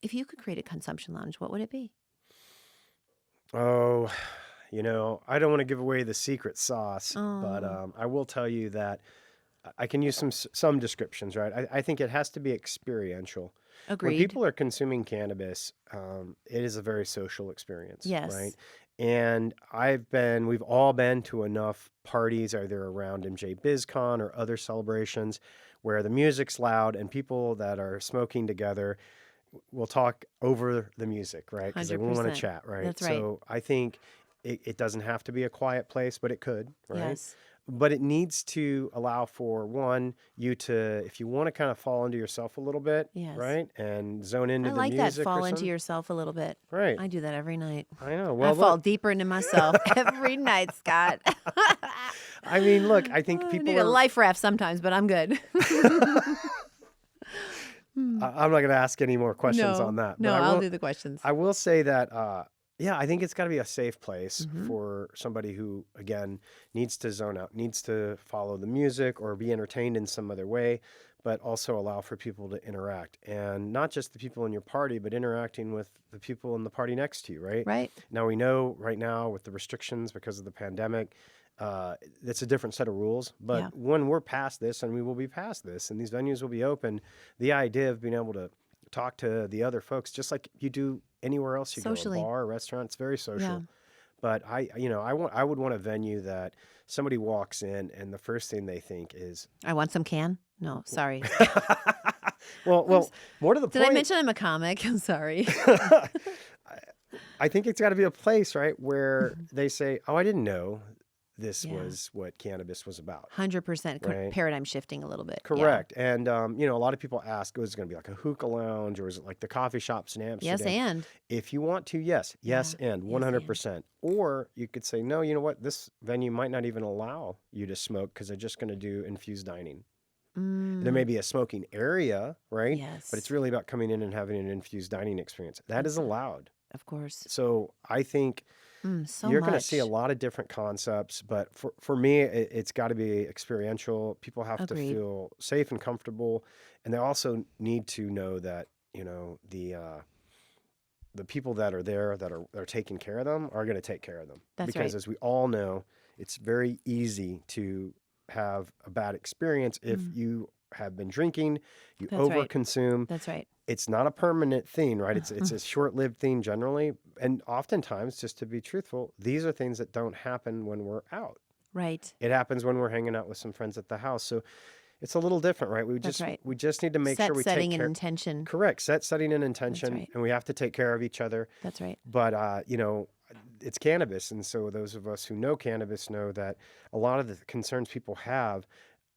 If you could create a consumption lounge, what would it be? Oh, I don't want to give away the secret sauce, but I will tell you that I can use some descriptions, right? I think it has to be experiential. Agreed. When people are consuming cannabis, it is a very social experience, Yes. right? And we've all been to enough parties, either around MJ BizCon or other celebrations, where the music's loud and people that are smoking together will talk over the music, right? Because they won't want to 100%. chat, right? That's right. So I think it doesn't have to be a quiet place, but it could, right? Yes. But it needs to allow for if you want to kind of fall into yourself a little bit, Yes. right? And zone into I the like music that, fall or into something. yourself a little bit. Right. I do that every night. I know. I Well, fall look, deeper into myself every night, Scott. I mean, look, I think I people need a life raft sometimes, but I'm good. I'm not going to ask any more questions on that. No, but I'll do the questions. I will say that, I think it's got to be a safe place Mm-hmm. for somebody who, again, needs to zone out, needs to follow the music or be entertained in some other way, but also allow for people to interact. And not just the people in your party, but interacting with the people in the party next to you, right? Right. Now, we know right now with the restrictions because of the pandemic, it's a different set of rules. But Yeah. when we're past this, and we will be past this, and these venues will be open, the idea of being able to talk to the other folks, just like you do anywhere else you Socially. go, a bar, a restaurant, it's very social. Yeah. But I would want a venue that somebody walks in and the first thing they think is, I want some can? No, sorry. well, more to the Did point. I mention I'm a comic? I'm sorry. I think it's got to be a place, right, where Mm-hmm. they say, "Oh, I didn't know this Yeah. was what cannabis was about." 100% Right. paradigm shifting a little bit. Yeah. Correct. And a lot of people ask, "Oh, is it going to be like a hookah lounge, or is it like the coffee shops in Amsterdam?" Yes, and. If you want to, yes, Yeah. and 100%. Or you could say, no, you know what? This venue might not even allow you to smoke because they're just going to do infused dining. There may be a smoking area, right? Yes. But it's really about coming in and having an infused dining experience. That is allowed. Of course. So I think So you're much. going to see a lot of different concepts, but for me, it's got to be experiential. People have Agreed. to feel safe and comfortable, and they also need to know that the people that are there that are taking care of them are going to take care of them. That's because right. as we all know, it's very easy to have a bad experience if you have been drinking, you That's right. overconsume. That's right. It's not a permanent thing, right? It's a short-lived thing generally. And oftentimes, just to be truthful, these are things that don't happen when we're out. Right. It happens when we're hanging out with some friends at the house. So it's a little different, right? That's right. We just need to make sure we setting take and care. intention. Correct. Setting and intention, right. and we have to take care of each other. That's right. But it's cannabis, and so those of us who know cannabis know that a lot of the concerns people have,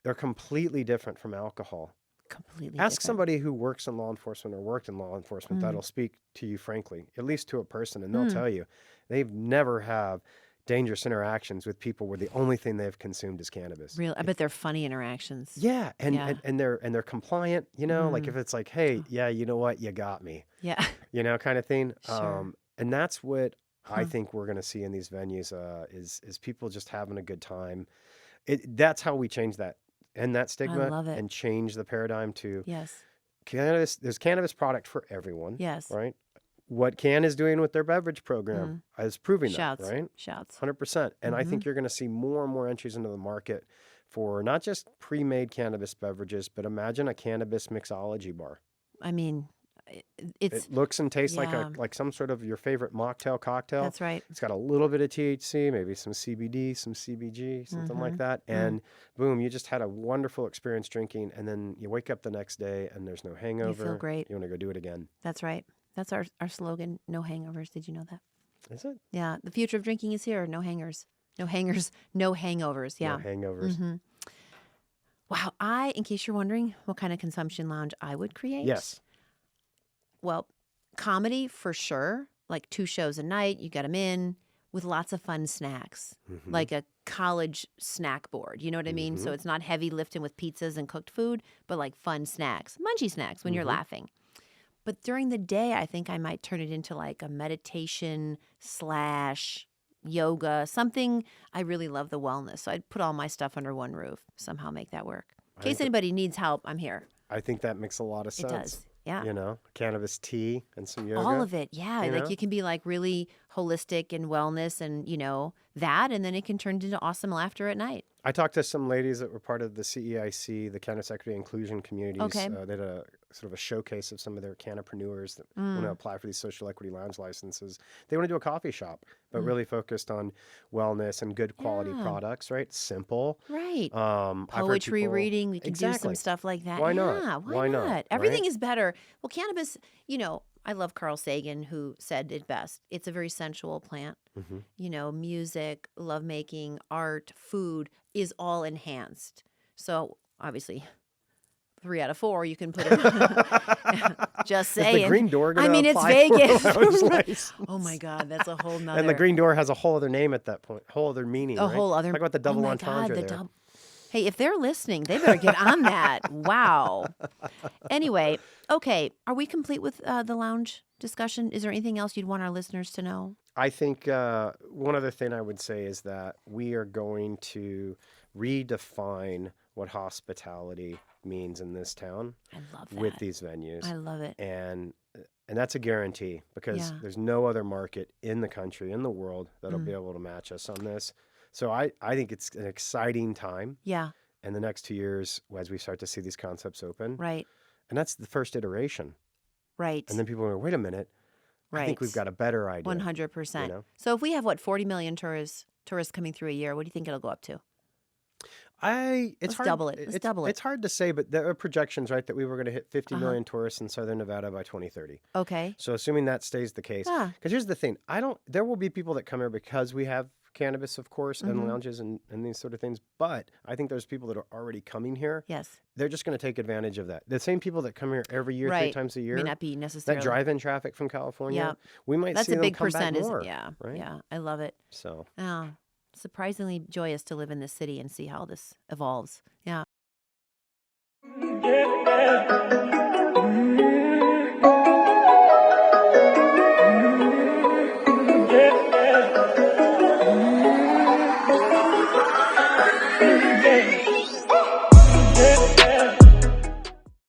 they're completely different from alcohol. Completely Ask different. somebody who works in law enforcement or worked in law enforcement that'll speak to you frankly, at least to a person, and they'll tell you they've never have dangerous interactions with people where the only thing they've consumed is cannabis. Real. I bet they're funny interactions. Yeah, and Yeah. and they're compliant. Like if it's like, hey, yeah, you know what, you got me, Yeah. kind of thing. Sure. And that's what I think we're going to see in these venues is people just having a good time. That's how we change that. And that stigma love it. and change the paradigm to Yes. cannabis. There's cannabis product for everyone. Yes. Right. What Can is doing with their beverage program is proving Shouts. that, right? Shouts. 100%. And I think you're going to see more and more entries into the market for not just pre-made cannabis beverages, but imagine a cannabis mixology bar. I mean, it's. It looks and tastes Yeah. like some sort of your favorite mocktail cocktail. That's right. It's got a little bit of THC, maybe some CBD, some CBG, something like that. And boom, you just had a wonderful experience drinking. And then you wake up the next day and there's no hangover. You feel great. You want to go do it again. That's right. That's our slogan. No hangovers. Did you know that? Is it? Yeah. The future of drinking is here. No hangers. No hangers. No hangovers. Yeah. No hangovers. Wow. In case you're wondering what kind of consumption lounge I would create. Yes. Well, comedy for sure. Like 2 shows a night. You get them in. with lots of fun snacks, Hmm. like a college snack board. You know what I mean? Hmm. So it's not heavy lifting with pizzas and cooked food, but like fun snacks, munchy snacks when you're Hmm. laughing. But during the day, I think I might turn it into like a meditation slash yoga, something. I really love the wellness. So I'd put all my stuff under one roof, somehow make that work. In I case think anybody needs help, I'm here. I think that makes a lot of It sense. does. Yeah. Cannabis tea and some All yoga. of it. Yeah. You Like know, you can be like really holistic and wellness and, that. And then it can turn into awesome laughter at night. I talked to some ladies that were part of the CEIC, the Cannabis Equity Inclusion Communities. Okay. They did a sort of a showcase of some of their cannapreneurs that want to apply for these social equity lounge licenses. They want to do a coffee shop, but really focused on wellness and good quality Yeah. products, right? Simple. Right. I've heard Poetry people- reading. We can do some Exactly. stuff like that. Why not? Yeah, Why not, Everything right? is better. Well, cannabis, I love Carl Sagan, who said it best. It's a very sensual plant. Hmm. Music, lovemaking, art, food is all enhanced. So obviously, 3 out of 4 you can put it. Just Is saying. the Green Door going I to mean, it's apply for a Vegas. lounge license? Oh my God, that's a whole nother. And the Green Door has a whole other name at that point, whole other meaning, a right? whole other. Talk about the oh double my entendre God, there. Hey, if they're listening, they better get on that. Wow. Anyway, okay. Are we complete with the lounge discussion? Is there anything else you'd want our listeners to know? I think one other thing I would say is that we are going to redefine what hospitality means in this town I love that. with these venues. I love it. And that's a guarantee because Yeah. there's no other market in the country, in the world, that'll be able to match us on this. So I think it's an exciting time Yeah, in the next 2 years as we start to see these concepts open. right, And that's the first iteration. right, And then people are, wait a minute, I think right. we've got a better idea. 100%. you know? So if we have, 40 million tourists coming through a year, what do you think it'll go up to? It's Let's hard, double it. Let's double it. It's hard to say, but there are projections, right, that we were going to hit 50 Uh-huh. million tourists in Southern Nevada by 2030. Okay. So assuming that stays the case, Ah, because here's the thing, there will be people that come here because we have cannabis, of course, and Mhm. lounges and these sort of things. But I think there's people that are already coming here. yes. They're just going to take advantage of that. The same people that come here every year, 3 Right. times a year, May not be that necessarily. drive-in traffic from California, we might That's see a them big come back percentage. more. Yeah. right? Yeah. I love it. So Oh, surprisingly joyous to live in this city and see how this evolves. Yeah.